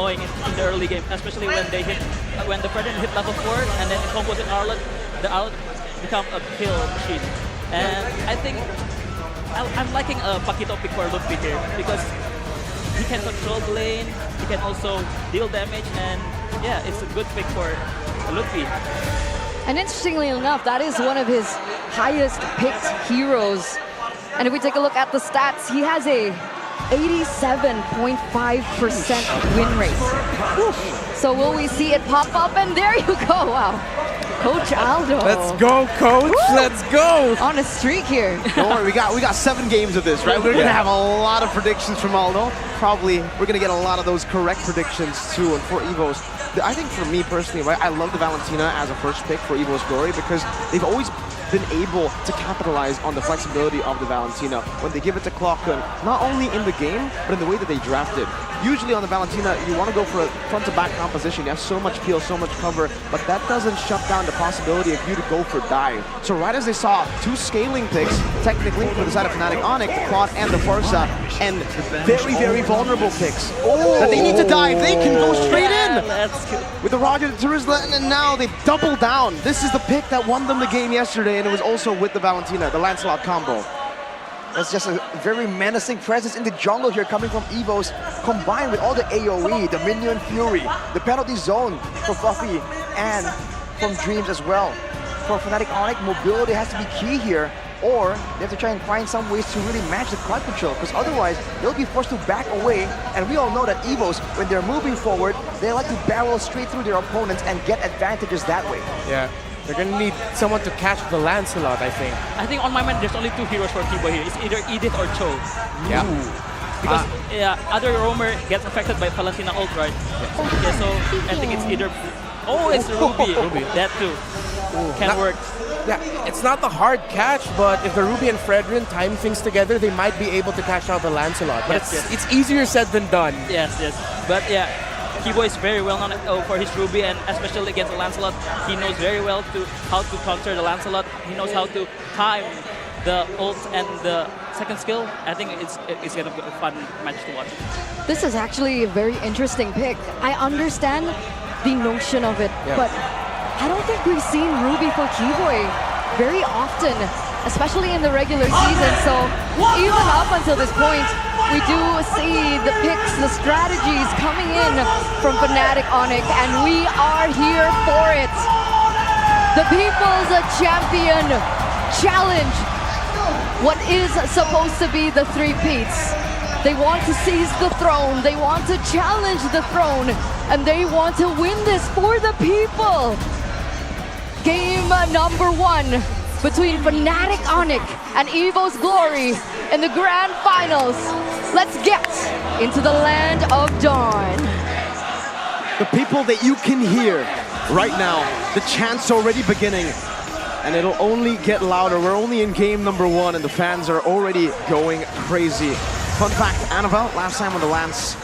annoying in the early game, especially when they hit, when the Predator hit level 4 and then it combos with Arlet, the Arlet become a kill machine. And I think I'm liking a Paquito pick for Ludwig here because he can control the lane, he can also deal damage, and yeah, it's a good pick for Ludwig. And interestingly enough, that is one of his highest picked heroes. And if we take a look at the stats, he has a 87.5% win rate. Whew. So will we see it pop up? And there you go, wow. Coach Aldo. Let's go, Coach. Woo! Let's go. On a streak here. Don't worry, we got 7 games of this, right? We're gonna have a lot of predictions from Aldo. Probably we're gonna get a lot of those correct predictions too. And for Evos, I think for me personally, right, I love the Valentina as a first pick for Evos Glory because they've always been able to capitalize on the flexibility of the Valentina when they give it to Clockun, not only in the game, but in the way that they draft it. Usually on the Valentina, you want to go for a front-to-back composition. You have so much peel, so much cover, but that doesn't shut down the possibility of you to go for dive. So right as they saw 2 scaling picks, technically, for the side of Fnatic Onic, the Quad and the Farsa, and very, very vulnerable picks that they need to dive, they can go straight in! With the Roger, the Terizla, and now they double down. This is the pick that won them the game yesterday, and it was also with the Valentina, the Lancelot combo. That's just a very menacing presence in the jungle here coming from Evos, combined with all the AoE, the Minion Fury, the penalty zone for Fluffy, and from Dreams as well. For Fnatic Onic, mobility has to be key here, or they have to try and find some ways to really match the crowd control, because otherwise they'll be forced to back away, and we all know that Evos, when they're moving forward, they like to barrel straight through their opponents and get advantages that way. Yeah. They're gonna need someone to catch the Lancelot, I think. I think on my mind, there's only 2 heroes for Kibo here. It's either Edith or Cho. Yeah. Because other roamer gets affected by Valentina ult, right? Yeah, so I think it's either... Oh, it's Ruby. That too. Can work. Yeah, it's not the hard catch, but if the Ruby and Fredrin time things together, they might be able to catch out the Lancelot. But it's easier said than done. Yes. But yeah, Kibo is very well known for his Ruby, and especially against the Lancelot, he knows very well how to counter the Lancelot. He knows how to time the ult and the second skill. I think it's gonna be a fun match to watch. This is actually a very interesting pick. I understand the notion of it, but I don't think we've seen Ruby for Keyboy very often, especially in the regular season. So even up until this point, we do see the picks, the strategies coming in from Fnatic Onic, and we are here for it. The People's Champion Challenge. What is supposed to be the 3-peats. They want to seize the throne, they want to challenge the throne, and they want to win this for the people. Game number 1 between Fnatic Onic and Evos Glory in the grand finals. Let's get into the land of dawn. The people that you can hear right now, the chant's already beginning, and it'll only get louder. We're only in game number 1, and the fans are already going crazy. Fun fact, Annabelle, last time on the Lance,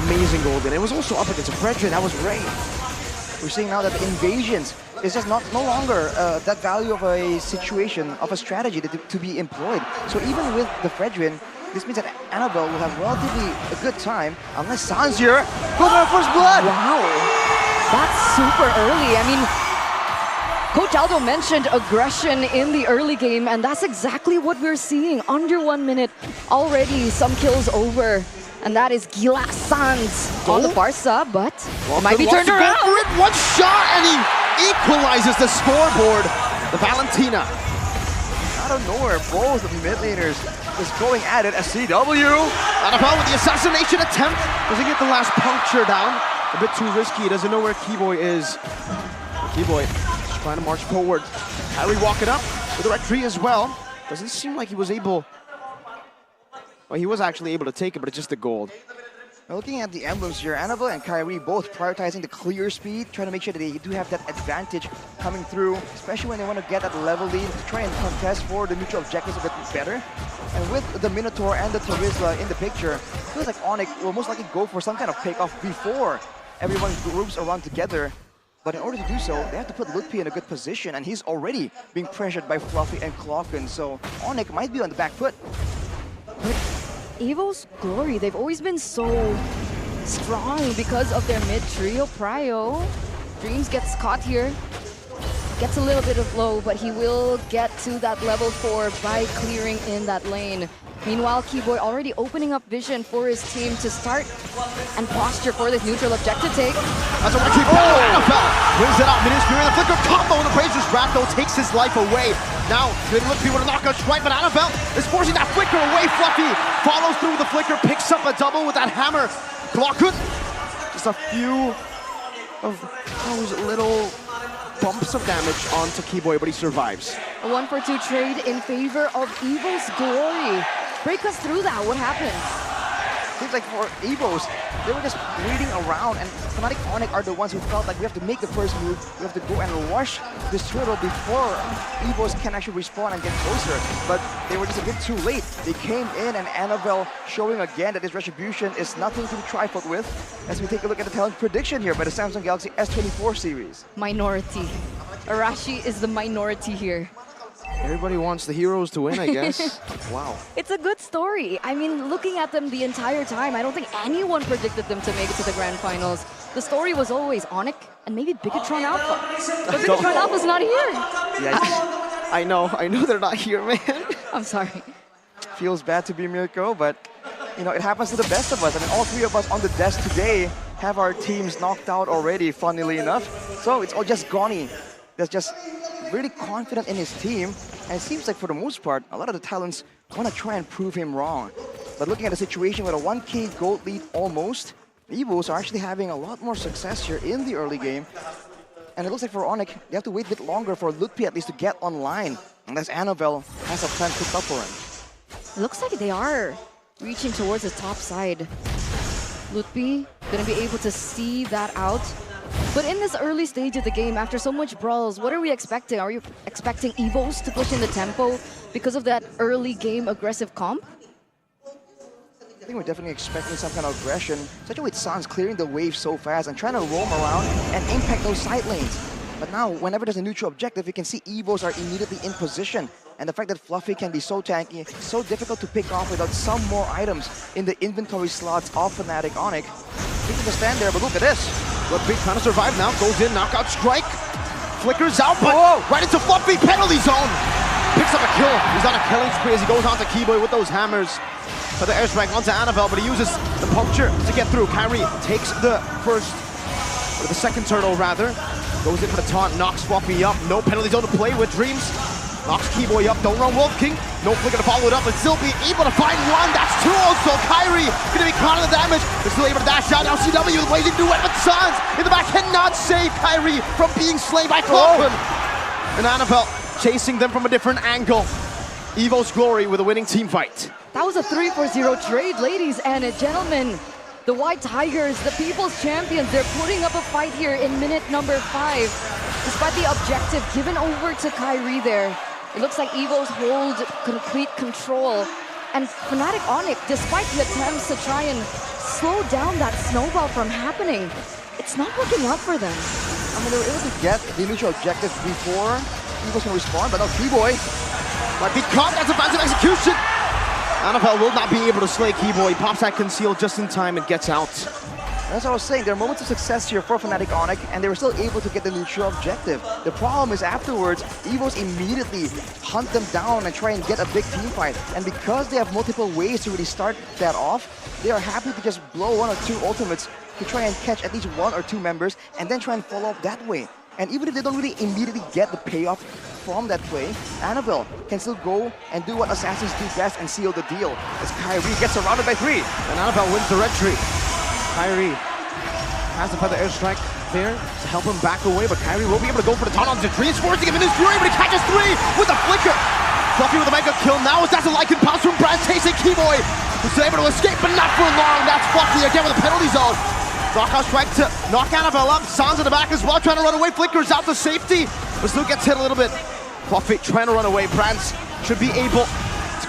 amazing golden. It was also up against a Fredrin, that was great. We're seeing now that the invasions is just no longer that value of a situation, of a strategy to be employed. So even with the Fredrin, this means that Annabelle will have relatively a good time, unless Sanzir goes on first blood! Wow, that's super early. I mean, Coach Aldo mentioned aggression in the early game, and that's exactly what we're seeing. Under 1 minute, already some kills over. And that is Gila Sans on the Farsa, but it might be turned around. One shot, and he equalizes the scoreboard. The Valentina. Out of nowhere, both of the mid laners is going at it as CW. Annabelle with the assassination attempt. Doesn't get the last puncture down. A bit too risky. He doesn't know where Keyboy is. Keyboy just trying to march forward. Kyrie walking up with the red tree as well. Doesn't seem like he was able... Well, he was actually able to take it, but it's just the gold. Now looking at the emblems here, Annabelle and Kyrie both prioritizing the clear speed, trying to make sure that they do have that advantage coming through, especially when they want to get that level lead to try and contest for the neutral objectives a bit better. And with the Minotaur and the Terizla in the picture, it feels like Onic will most likely go for some kind of pick-off before everyone groups around together. But in order to do so, they have to put Ludwig in a good position, and he's already being pressured by Fluffy and Clockun, so Onic might be on the back foot. But Evos Glory, they've always been so strong because of their mid trio. Prio, Dreams gets caught here. Gets a little bit of low, but he will get to that level 4 by clearing in that lane. Meanwhile, Keyboy already opening up vision for his team to start and posture for this neutral objective take. That's a keep NFL wins it out. Minion Spear and the flicker combo and the Brazers Raptor takes his life away. Now, they look people to knock out strike, but Annabelle is forcing that flicker away. Fluffy follows through with the flicker, picks up a double with that hammer. Glockhood, just a few of those little bumps of damage onto Keyboy, but he survives. A 1-for-2 trade in favor of Evos Glory. Break us through that, what happened? Seems like for Evos, they were just waiting around, and Fnatic Onic are the ones who felt like we have to make the first move, we have to go and rush this turtle before Evos can actually respawn and get closer. But they were just a bit too late. They came in, and Annabelle showing again that this Retribution is nothing to be trifled with, as we take a look at the talent prediction here by the Samsung Galaxy S24 series. Minority. Arashi is the minority here. Everybody wants the heroes to win, I guess. Wow. It's a good story. I mean, looking at them the entire time, I don't think anyone predicted them to make it to the grand finals. The story was always Onic and maybe Bigatron Alpha. But Bigatron Alpha's not here. Yeah, I know they're not here, man. I'm sorry. Feels bad to be Mirko, but you know, it happens to the best of us. I mean, all three of us on the desk today have our teams knocked out already, funnily enough. So it's all just Goni that's just really confident in his team, and it seems like for the most part, a lot of the talents want to try and prove him wrong. But looking at the situation with a 1K gold lead almost, the Evos are actually having a lot more success here in the early game. And it looks like for Onic, they have to wait a bit longer for Lutpi at least to get online, unless Annabelle has a plan cooked up for him. It looks like they are reaching towards the top side. Lutpi gonna be able to see that out. But in this early stage of the game, after so much brawls, what are we expecting? Are you expecting Evos to push in the tempo because of that early game aggressive comp? I think we're definitely expecting some kind of aggression, especially with Sans clearing the wave so fast and trying to roam around and impact those side lanes. But now, whenever there's a neutral objective, you can see Evos are immediately in position. And the fact that Fluffy can be so tanky, so difficult to pick off without some more items in the inventory slots of Fnatic Onic. He can just stand there, but look at this. Lutpi trying to survive now, goes in, knockout strike. Flickers out, but right into Fluffy, penalty zone. Picks up a kill. He's on a killing spree as he goes on to Keyboy with those hammers. For the airstrike onto Annabelle, but he uses the puncture to get through. Kyrie takes the second turtle rather. Goes in for the taunt, knocks Fluffy up. No penalty zone to play with Dreams. Knocks Keyboy up, don't run Wolf King. No flicker to follow it up, but still be able to find one. That's two also. Kyrie gonna be caught in the damage, but still able to dash out. Now CW with blazing duet with Sans in the back cannot save Kyrie from being slain by Clockman. And Annabelle chasing them from a different angle. Evos Glory with a winning team fight. That was a 3-4-0 trade, ladies and gentlemen. The White Tigers, the People's Champions, they're putting up a fight here in minute number 5. Despite the objective given over to Kyrie there, it looks like Evos hold complete control. And Fnatic Onic, despite the attempts to try and slow down that snowball from happening, it's not working out for them. I mean, they were able to get the neutral objective before Evos can respond, but now Keyboy might be caught. That's a passive execution. Annabelle will not be able to slay Keyboy. He pops that conceal just in time and gets out. That's what I was saying. There are moments of success here for Fnatic Onic, and they were still able to get the neutral objective. The problem is afterwards, Evos immediately hunt them down and try and get a big team fight. And because they have multiple ways to really start that off, they are happy to just blow 1 or 2 ultimates to try and catch at least 1 or 2 members and then try and follow up that way. And even if they don't really immediately get the payoff from that play, Annabelle can still go and do what assassins do best and seal the deal. As Kyrie gets surrounded by 3. And Annabelle wins the red tree. Kyrie has the feather airstrike there to help him back away, but Kyrie will be able to go for the taunt on Dreams, forcing him in his fury, but he catches 3 with a flicker. Fluffy with a mega kill. Now as that's a Lycan pounce from Brad chasing Keyboy, who's able to escape, but not for long. That's Fluffy again with a penalty zone. Knockout strike to knock Annabelle up. Sans in the back as well, trying to run away. Flickers out to safety, but still gets hit a little bit. Fluffy trying to run away. Brands should be able to,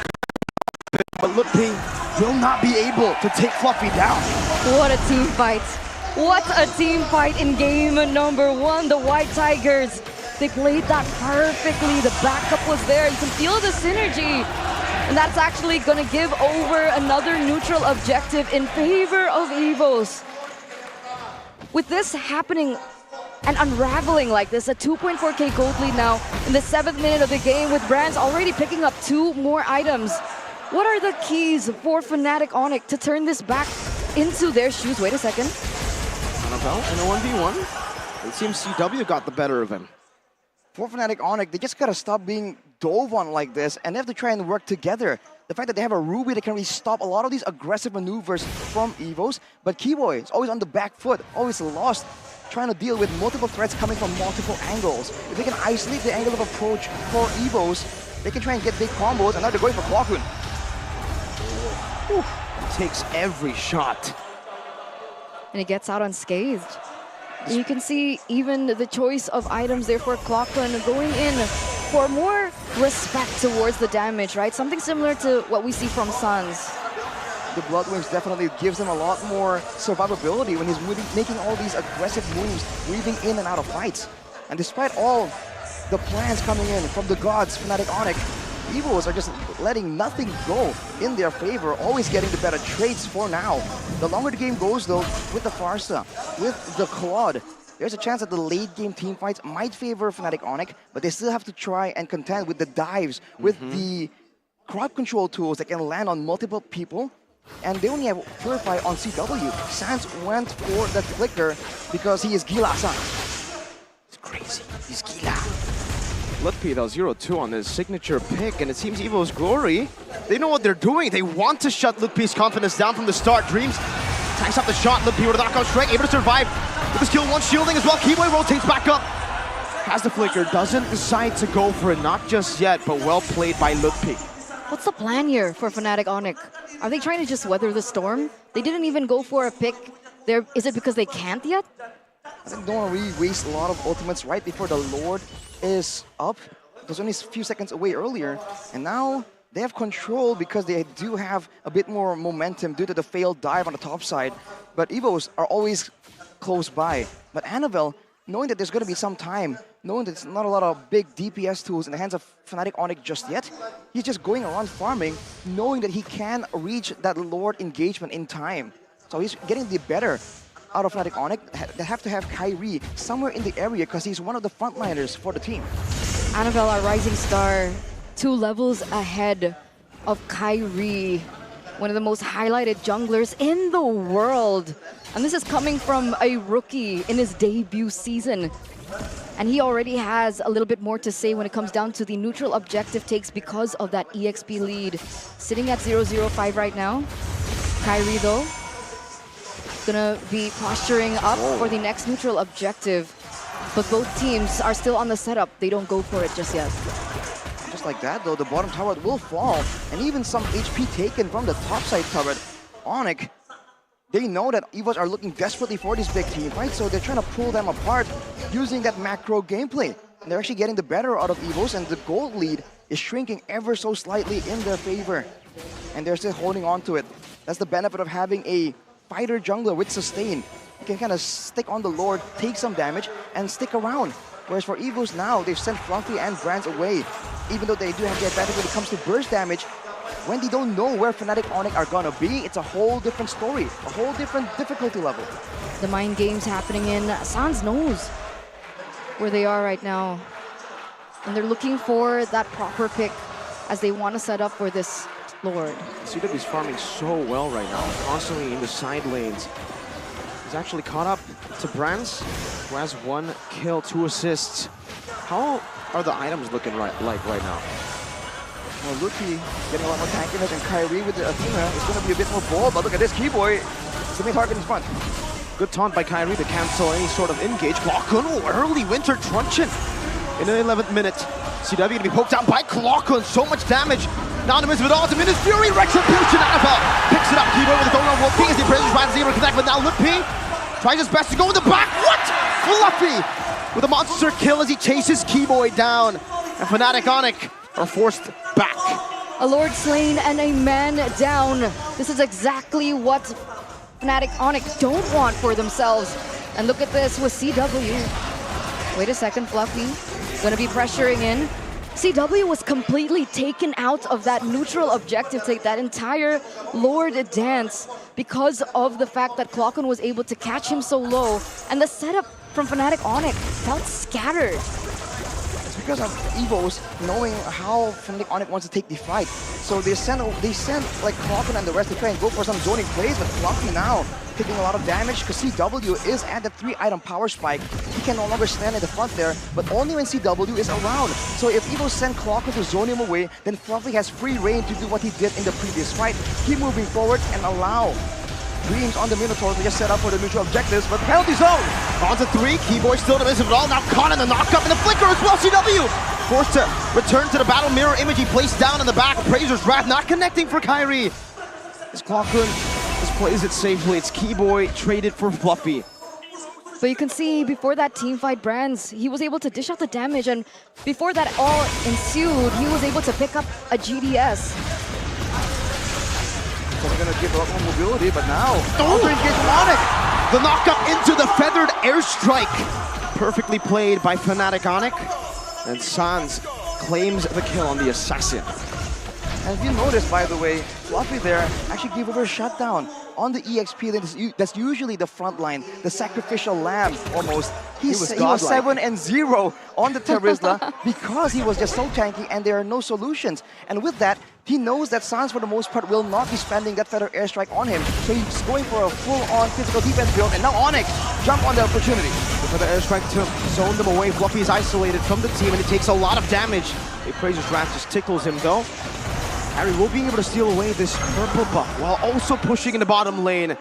but Lutpi will not be able to take Fluffy down. What a team fight. What a team fight in game number 1. The White Tigers, they played that perfectly. The backup was there. You can feel the synergy. And that's actually going to give over another neutral objective in favor of Evos. with this happening and unraveling like this, a 2.4k gold lead now in the 7th minute of the game with Brands already picking up 2 more items. What are the keys for Fnatic Onic to turn this back into their shoes? Wait a second. Annabelle in a 1v1. It seems CW got the better of him. For Fnatic Onic, they just gotta stop being dove on like this, and they have to try and work together. The fact that they have a Ruby that can really stop a lot of these aggressive maneuvers from Evos, but Keyboy is always on the back foot, always lost, trying to deal with multiple threats coming from multiple angles. If they can isolate the angle of approach for Evos, they can try and get big combos, and now they're going for Clockun. Takes every shot. And he gets out unscathed. And you can see even the choice of items there for Clockun going in for more respect towards the damage, right? Something similar to what we see from Suns. The Blood Wings definitely gives him a lot more survivability when he's making all these aggressive moves, weaving in and out of fights. And despite all the plans coming in from the gods, Fnatic Onic, Evos are just letting nothing go in their favor, always getting the better trades for now. The longer the game goes though, with the Farsa, with the Claude, there's a chance that the late game team fights might favor Fnatic Onic, but they still have to try and contend with the dives, with the crowd control tools that can land on multiple people. And they only have Purify on CW. Sans went for the flicker because he is Gila-san. It's crazy. He's Gila. Lutpi, though, 0-2 on his signature pick, and it seems Evo's Glory, they know what they're doing. They want to shut Lutpi's confidence down from the start. Dreams tanks up the shot. Lutpi with a knockout strike, able to survive with the skill 1 shielding as well. Keyboy rotates back up. Has the flicker, doesn't decide to go for it, not just yet, but well played by Lutpi. What's the plan here for Fnatic Onic? Are they trying to just weather the storm? They didn't even go for a pick there. Is it because they can't yet? I think they don't want to really waste a lot of ultimates right before the Lord is up. It was only a few seconds away earlier, and now they have control because they do have a bit more momentum due to the failed dive on the top side. But Evos are always close by. But Annabelle, knowing that there's going to be some time, knowing that there's not a lot of big DPS tools in the hands of Fnatic Onic just yet, he's just going around farming, knowing that he can reach that Lord engagement in time. So he's getting the better out of Fnatic Onic. They have to have Kyrie somewhere in the area because he's one of the frontliners for the team. Annabelle, our rising star, 2 levels ahead of Kyrie, one of the most highlighted junglers in the world. And this is coming from a rookie in his debut season. And he already has a little bit more to say when it comes down to the neutral objective takes because of that EXP lead. Sitting at 0-0-5 right now. Kyrie, though, gonna be posturing up for the next neutral objective. But both teams are still on the setup. They don't go for it just yet. Just like that, though, the bottom turret will fall. And even some HP taken from the topside turret. Onic, they know that Evos are looking desperately for this big team fight, so they're trying to pull them apart using that macro gameplay. And they're actually getting the better out of Evos, and the gold lead is shrinking ever so slightly in their favor. And they're still holding on to it. That's the benefit of having a fighter jungler with sustain. You can kind of stick on the Lord, take some damage, and stick around. Whereas for Evos now, they've sent Fluffy and Brands away. Even though they do have the advantage when it comes to burst damage, when they don't know where Fnatic Onic are gonna be, it's a whole different story, a whole different difficulty level. The mind games happening in Sans knows where they are right now. And they're looking for that proper pick as they want to set up for this Lord. CW is farming so well right now, constantly in the side lanes. He's actually caught up to Brands, who has 1 kill, 2 assists. How are the items looking like right now? Well, Lucky getting a lot more tankiness, and Kyrie with the Athena is going to be a bit more bold, but look at this Keyboy. It's the main target in front. Good taunt by Kyrie to cancel any sort of engage. Clockun, early winter truncheon in the 11th minute. CW gonna be poked out by Clockun, so much damage. Anonymous with ultimate is Fury, Retribution, Annabelle picks it up. Keyboy with the going on Wolfie as the appraisers finds zero connect, but now Lutpi tries his best to go in the back. What? Fluffy with a monster kill as he chases Keyboy down. And Fnatic Onic are forced back. A Lord slain and a man down. This is exactly what Fnatic Onic don't want for themselves. And look at this with CW. Wait a second, Fluffy. Gonna be pressuring in. CW was completely taken out of that neutral objective take, that entire Lord dance, because of the fact that Clockun was able to catch him so low, and the setup from Fnatic Onic felt scattered. It's because of Evos knowing how Fnatic Onic wants to take the fight. So they sent like Clockun and the rest to try and go for some zoning plays, but Clockun now taking a lot of damage because CW is at the 3-item power spike. He can no longer stand in the front there, but only when CW is around. So if Evos send Clockun to zone him away, then Fluffy has free reign to do what he did in the previous fight. Keep moving forward and allow Dreams on the Minotaur to just set up for the neutral objectives, but penalty zone! On to 3, Keyboy still in the midst of it all. Now caught in the knock-up and the flicker as well. CW forced to return to the battle mirror image. He placed down in the back. Appraiser's Wrath not connecting for Kyrie. As Clockun just plays it safely. It's Keyboy traded for Fluffy. But you can see before that teamfight, Brands, he was able to dish out the damage, and before that all ensued, he was able to pick up a GDS. So they're gonna give up on mobility, but now gets Onic. The knock-up into the feathered airstrike. Perfectly played by Fnatic Onic. And Sans claims the kill on the assassin. And if you notice, by the way, Fluffy there actually gave over a shutdown on the EXP. That's usually the front line, the sacrificial lamb almost. He was 7-0 on the Terizla because he was just so tanky and there are no solutions. And with that, he knows that Sans for the most part will not be spending that feather airstrike on him. So he's going for a full-on physical defense build, and now Onic jump on the opportunity. The feather airstrike to zone them away. Fluffy is isolated from the team and it takes a lot of damage. Appraiser's Wrath just tickles him though. Harry will be able to steal away this purple buff while also pushing in the bottom lane.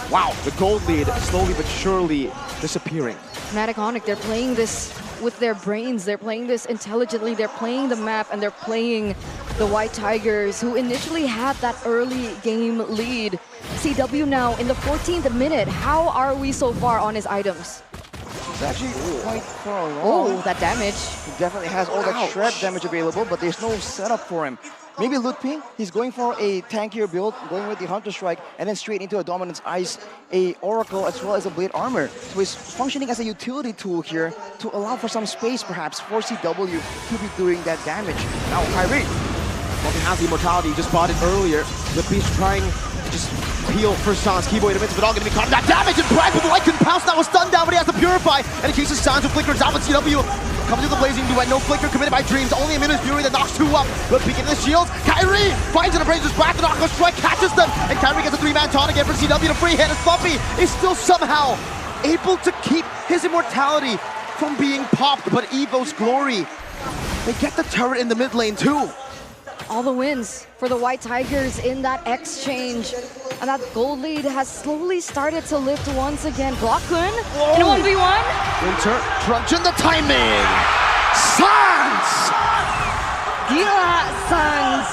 Wow, the gold lead slowly but surely disappearing. Fnatic Onic, they're playing this with their brains, they're playing this intelligently, they're playing the map, and they're playing the White Tigers, who initially had that early game lead. CW now in the 14th minute. How are we so far on his items? It's actually quite far along. Oh, that damage. He definitely has all that shred damage available, but there's no setup for him. Maybe Lutpi, he's going for a tankier build, going with the Hunter Strike, and then straight into a Dominance Ice, a Oracle, as well as a Blade Armor. So he's functioning as a utility tool here to allow for some space, perhaps, for CW to be doing that damage. Now, Kyrie. Well, he has the immortality, he just bought it earlier. Lutpi's trying to just peel for Sans. Keyboy in the midst of it all, going to be caught in that damage, and Brad with the light can pounce. That was stunned down, but he has to purify. And in case of Sans, who flickers out with CW. Coming to the blazing duet, no flicker committed by Dreams. Only a minute's fury that knocks 2 up. But peeking the shields, Kyrie finds an Appraiser's Wrath. The knockout strike catches them, and Kyrie gets a 3-man taunt again for CW to free hit. And Fluffy is still somehow able to keep his immortality from being popped. But Evo's glory, they get the turret in the mid lane too. All the wins for the White Tigers in that exchange. And that gold lead has slowly started to lift once again. Clockun in a 1v1. Winter crunching the timing. Sans! Gila Sans,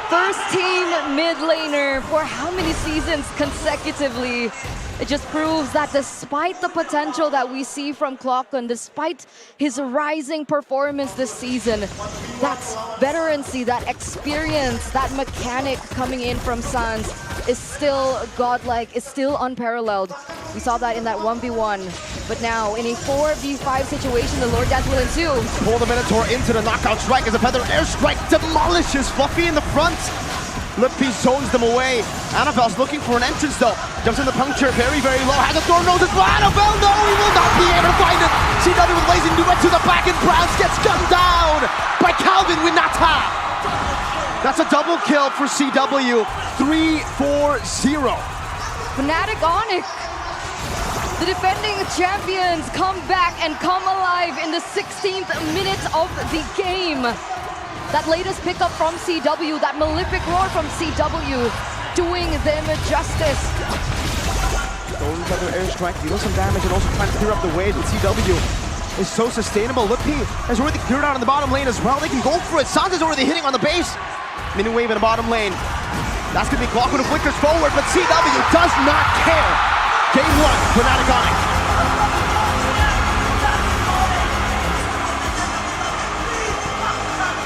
first team mid laner for how many seasons consecutively? It just proves that despite the potential that we see from Clockun, despite his rising performance this season, that veterancy, that experience, that mechanic coming in from Sans is still godlike, is still unparalleled. We saw that in that 1v1, but now in a 4v5 situation, the Lord Dance will ensue. Pull the Minotaur into the knockout strike as a feather airstrike demolishes Fluffy in the front. Lutpi zones them away. Annabelle's looking for an entrance though. Jumps in the puncture very, very low. Has a thorn nose as well. Annabelle, no, he will not be able to find it. CW with blazing duet to the back, and Browns gets gunned down by Calvin Winata. That's a double kill for CW. 3-4-0. Fnatic Onic, the defending champions, come back and come alive in the 16th minute of the game. That latest pickup from CW, that malefic roar from CW, doing them justice. Golden feather airstrike deals some damage and also trying to clear up the wave, but CW is so sustainable. Lutpi has already cleared out in the bottom lane as well. They can go for it. Sans is already hitting on the base. Mini wave in the bottom lane. That's going to be Clockun who flickers forward, but CW does not care. Game 1, Fnatic Onic.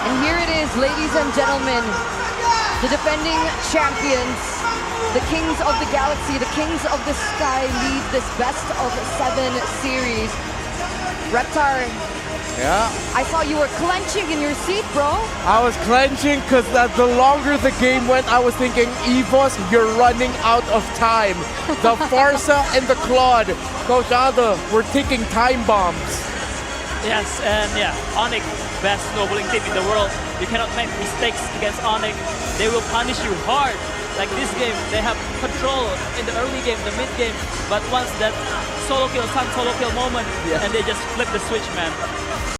And here it is, ladies and gentlemen, the defending champions, the kings of the galaxy, the kings of the sky lead this best of 7 series. Reptar, Yeah. I saw you were clenching in your seat, bro. I was clenching because the longer the game went, I was thinking, Evos, you're running out of time. The Farsa and the Claude, Coach Ada, we're taking time bombs. Yes, and yeah, Onic, best snowballing team in the world. You cannot make mistakes against Onic. They will punish you hard. Like this game, they have control in the early game, the mid game, but once that solo kill, Sun solo kill moment, and they just flip the switch, man.